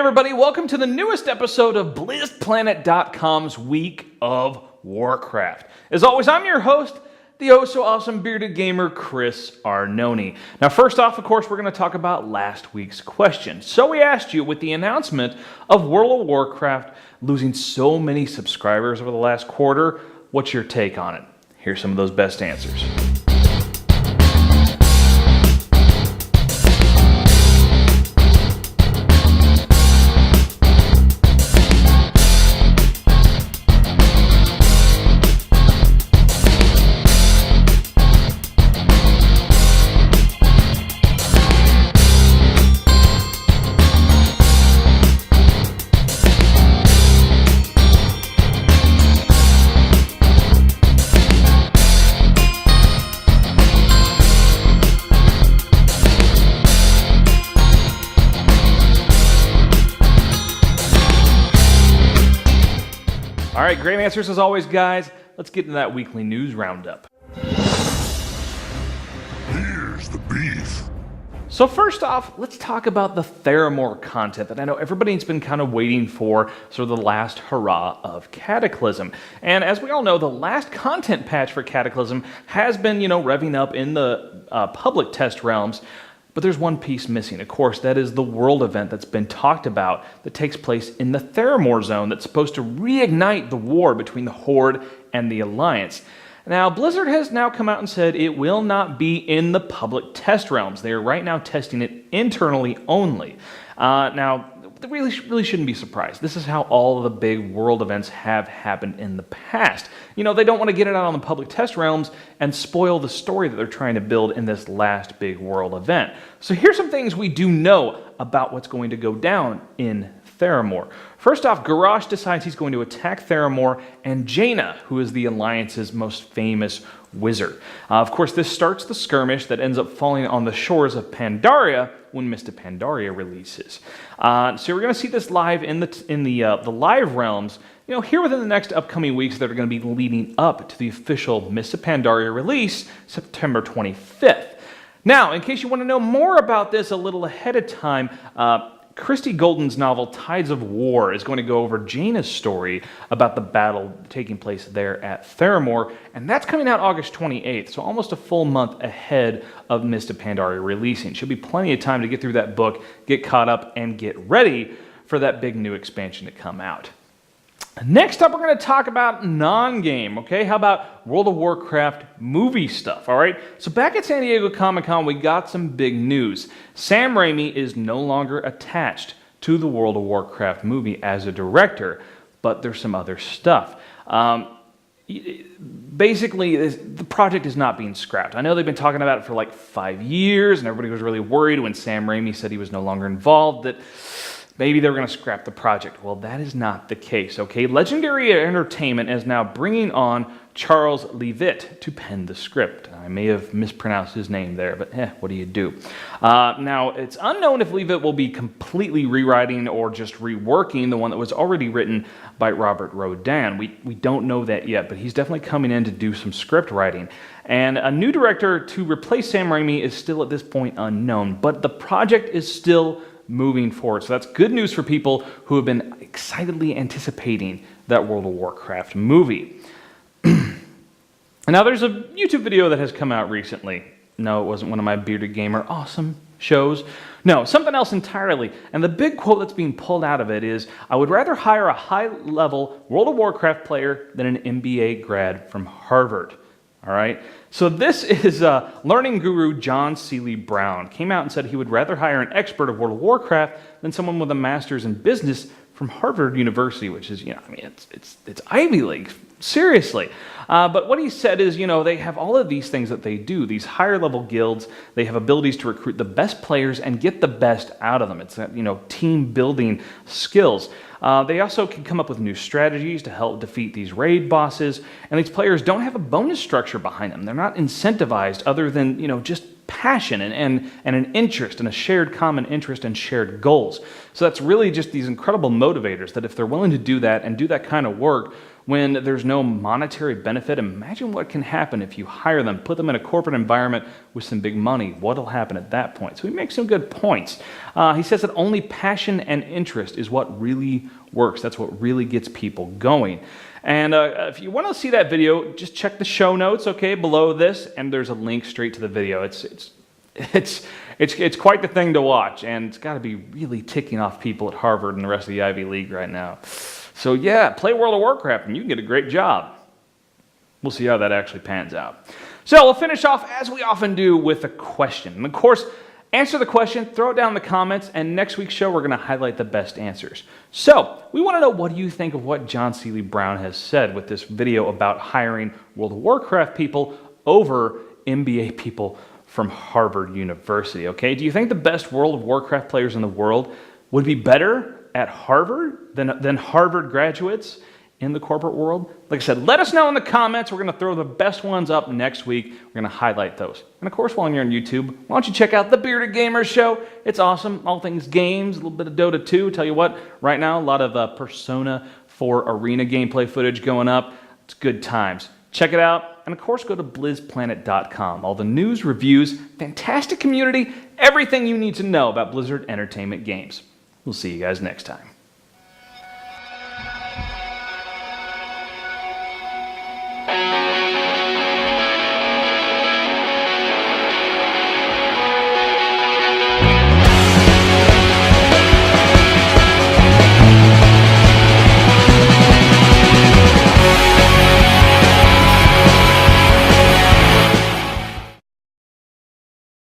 everybody, welcome to the newest episode of Blizzplanet.com's Week of Warcraft. As always, I'm your host, the oh-so-awesome bearded gamer, Chris Arnone. Now, first off, of course, we're going to talk about last week's question. So we asked you, with the announcement of World of Warcraft losing so many subscribers over the last quarter, what's your take on it? Here's some of those best answers. All right, great answers as always, guys. Let's get into that weekly news roundup. Here's the beef. So first off, let's talk about the Theramore content that I know everybody's been kind of waiting for, sort of the last hurrah of Cataclysm. And as we all know, the last content patch for Cataclysm has been, revving up in the public test realms. But there's one piece missing, of course. That is the world event that's been talked about that takes place in the Theramore zone that's supposed to reignite the war between the Horde and the Alliance. Now, Blizzard has now come out and said it will not be in the public test realms. They are right now testing it internally only. Now, they really shouldn't be surprised. This is how all of the big world events have happened in the past. They don't want to get it out on the public test realms and spoil the story that they're trying to build in this last big world event. So here's some things we do know about what's going to go down in Theramore. First off, Garrosh decides he's going to attack Theramore and Jaina, who is the Alliance's most famous wizard. Of course, this starts the skirmish that ends up falling on the shores of Pandaria when Mists of Pandaria releases. So we're going to see this live in the live realms, here within the next upcoming weeks that are going to be leading up to the official Mists of Pandaria release, September 25th. Now, in case you want to know more about this a little ahead of time, Christie Golden's novel Tides of War is going to go over Jaina's story about the battle taking place there at Theramore, and that's coming out August 28th, so almost a full month ahead of Mists of Pandaria releasing. Should be plenty of time to get through that book, get caught up, and get ready for that big new expansion to come out. Next up, we're going to talk about non-game, okay? How about World of Warcraft movie stuff, all right? So back at San Diego Comic-Con, we got some big news. Sam Raimi is no longer attached to the World of Warcraft movie as a director, but there's some other stuff. Basically, the project is not being scrapped. I know they've been talking about it for like 5 years, and everybody was really worried when Sam Raimi said he was no longer involved, that maybe they were going to scrap the project. Well, that is not the case, okay? Legendary Entertainment is now bringing on Charles Leavitt to pen the script. I may have mispronounced his name there, but what do you do? Now, it's unknown if Leavitt will be completely rewriting or just reworking the one that was already written by Robert Rodan. We don't know that yet, but he's definitely coming in to do some script writing. And a new director to replace Sam Raimi is still at this point unknown, but the project is still moving forward. So that's good news for people who have been excitedly anticipating that World of Warcraft movie. Now, there's a YouTube video that has come out recently. No, it wasn't one of my bearded gamer awesome shows. No, something else entirely. And the big quote that's being pulled out of it is, "I would rather hire a high-level World of Warcraft player than an MBA grad from Harvard." All right? So this is learning guru John Seeley Brown. Came out and said he would rather hire an expert of World of Warcraft than someone with a master's in business from Harvard University, which is, it's Ivy League, seriously. But what he said is, they have all of these things that they do, these higher level guilds. They have abilities to recruit the best players and get the best out of them. It's, team building skills. They also can come up with new strategies to help defeat these raid bosses, and these players don't have a bonus structure behind them. They're not incentivized other than, just passion and an interest and a shared common interest and shared goals. So that's really just these incredible motivators that if they're willing to do that and do that kind of work, when there's no monetary benefit. Imagine what can happen if you hire them, put them in a corporate environment with some big money. What'll happen at that point? So he makes some good points. He says that only passion and interest is what really works. That's what really gets people going. And if you want to see that video, just check the show notes, okay, below this, and there's a link straight to the video. It's quite the thing to watch, and it's got to be really ticking off people at Harvard and the rest of the Ivy League right now. So yeah, play World of Warcraft, and you can get a great job. We'll see how that actually pans out. So we'll finish off, as we often do, with a question. And of course, answer the question, throw it down in the comments, and next week's show, we're going to highlight the best answers. So, we want to know, what do you think of what John Seeley Brown has said with this video about hiring World of Warcraft people over MBA people from Harvard University, okay? Do you think the best World of Warcraft players in the world would be better at Harvard than Harvard graduates in the corporate world? Like I said, let us know in the comments. We're going to throw the best ones up next week. We're going to highlight those. And of course, while you're on YouTube, why don't you check out the Bearded Gamer Show? It's awesome. All things games, a little bit of Dota 2. Tell you what, right now, a lot of Persona 4 arena gameplay footage going up. It's good times. Check it out. And of course, go to Blizzplanet.com. All the news, reviews, fantastic community, everything you need to know about Blizzard Entertainment games. We'll see you guys next time.